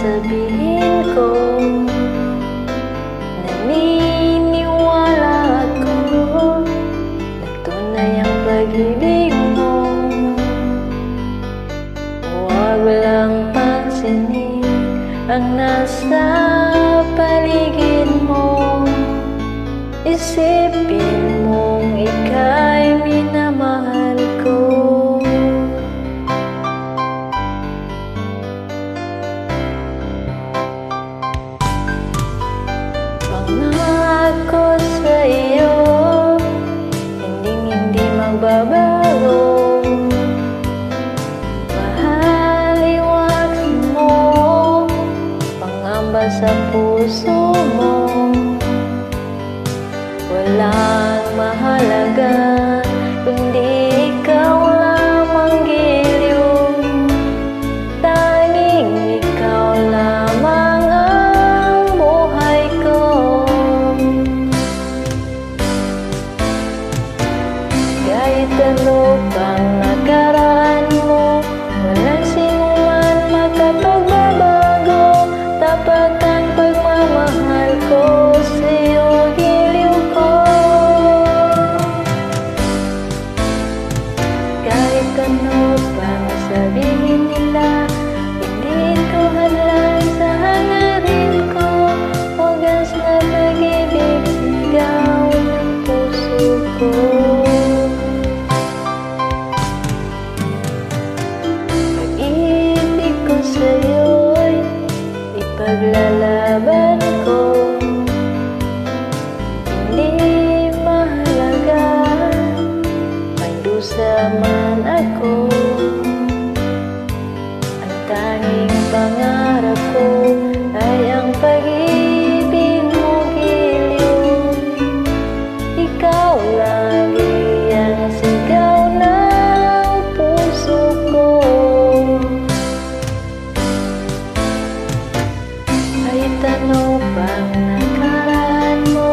sabihin ko, naniniwala ako, nagtunay ang pag-ibig mo. Huwag lang pansinin ang nasa paligid mo. Isipin mong ika'y minamahal ko. Pangako sa iyo, hindi magbabago. Mahal, iwasan mo pangamba sa puso mo. Walang mahalaga kundi ikaw lamang, giliw. Tanging ikaw lamang ang buhay ko. Kahit ano pang nakaraan mo, walang sinuman makapagbabago. Tapat ang pagmamahal ko sa'yo, giliw ko. Kahit ano pang sabihin nila, hindi ito hadlang sa hangarin ko. Wagas na pag-ibig, sigaw ng puso ko. Pag-ibig ko sa'yo'y ipaglalaban ko. Hindi mahalaga magdusa man ako. Ang tanging pangarap ko ay ang pag-ibig mo, giliw. Ikaw lagi ang sigaw ng puso ko. Kahit ano pang nakaraan mo,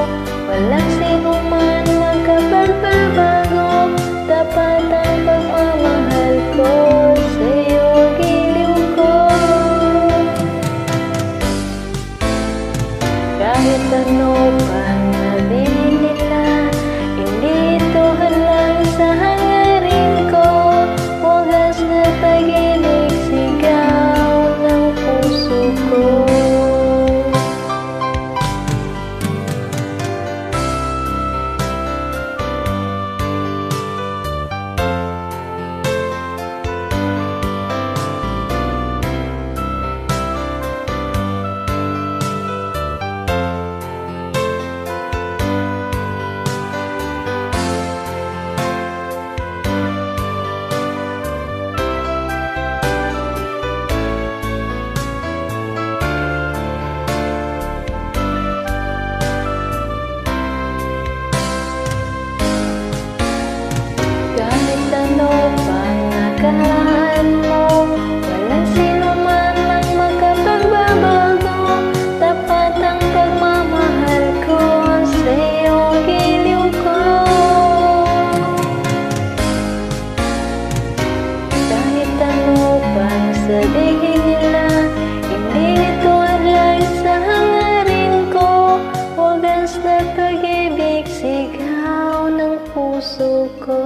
walang sinuman makapagbabago. Tapat ang pagmamahal ko sa'yo, giliw ko. Kahit ano pang sabihin nila, hindi ito hadlang sa hangarin ko. Wagas na pag-ibig, sigaw ng puso ko. Kahit ano pang nakaraan mo, walang sinuman ang makapagbabago. Tapat ang pagmamahal ko sa'yo, giliw ko. Kahit ano pang sabihin nila, hindi ito hadlang sa hangarin ko. Wagas na pag-ibig, sigaw ng puso ko.